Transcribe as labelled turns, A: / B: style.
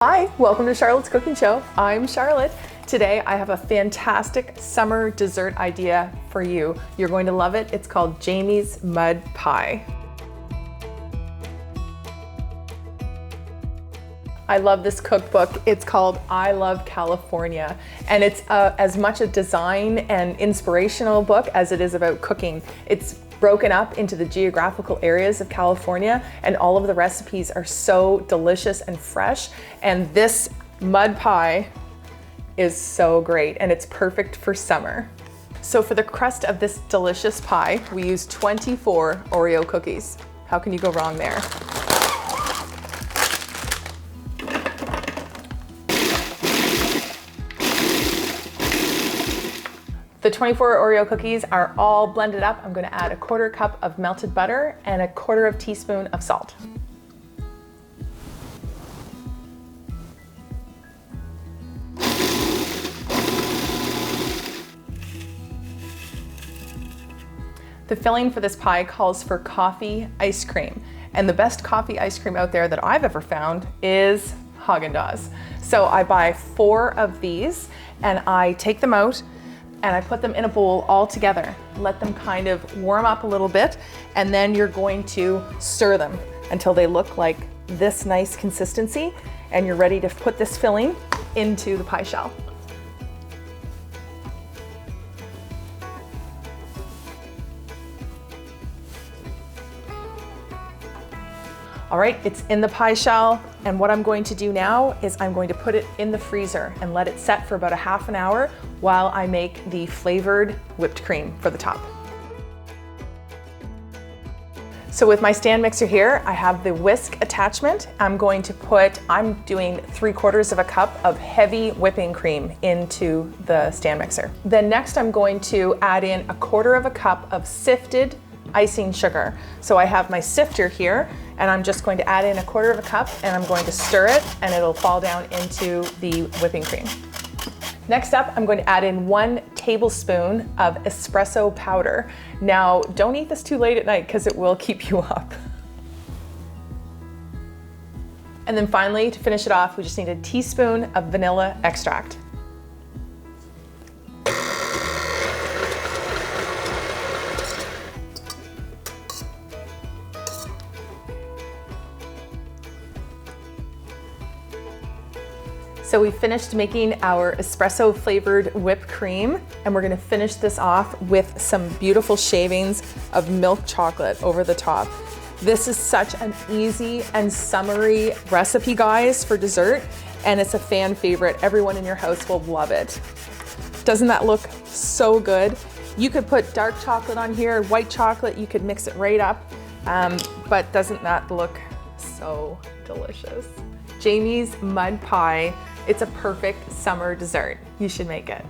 A: Hi, welcome to Charlotte's Cooking Show. I'm Charlotte. Today I have a fantastic summer dessert idea for you. You're going to love it. It's called Jamie's Mud Pie. I love this cookbook. It's called I Love California, and it's as much a design and inspirational book as it is about cooking. It's broken up into the geographical areas of California, and all of the recipes are so delicious and fresh. And this mud pie is so great, and it's perfect for summer. So for the crust of this delicious pie, we use 24 Oreo cookies. How can you go wrong there? The 24 Oreo cookies are all blended up. I'm going to add a 1/4 cup of melted butter and a 1/4 teaspoon of salt. The filling for this pie calls for coffee ice cream, and the best coffee ice cream out there that I've ever found is Haagen-Dazs. So I buy 4 of these and I take them out and I put them in a bowl all together. Let them kind of warm up a little bit, and then you're going to stir them until they look like this nice consistency, and you're ready to put this filling into the pie shell. All right, it's in the pie shell, and what I'm going to do now is I'm going to put it in the freezer and let it set for about a half an hour while I make the flavored whipped cream for the top. So with my stand mixer here, I have the whisk attachment. I'm doing 3/4 of a cup of heavy whipping cream into the stand mixer. Then next I'm going to add in a 1/4 of a cup of sifted icing sugar. So I have my sifter here, and I'm just going to add in a 1/4 of a cup, and I'm going to stir it, and it'll fall down into the whipping cream. Next up, I'm going to add in 1 tablespoon of espresso powder. Now, don't eat this too late at night because it will keep you up. And then finally, to finish it off, we just need a teaspoon of vanilla extract. So we finished making our espresso flavored whipped cream, and we're gonna finish this off with some beautiful shavings of milk chocolate over the top. This is such an easy and summery recipe, guys, for dessert, and it's a fan favorite. Everyone in your house will love it. Doesn't that look so good? You could put dark chocolate on here, white chocolate, you could mix it right up, but doesn't that look so delicious? Jamie's Mud Pie. It's a perfect summer dessert. You should make it.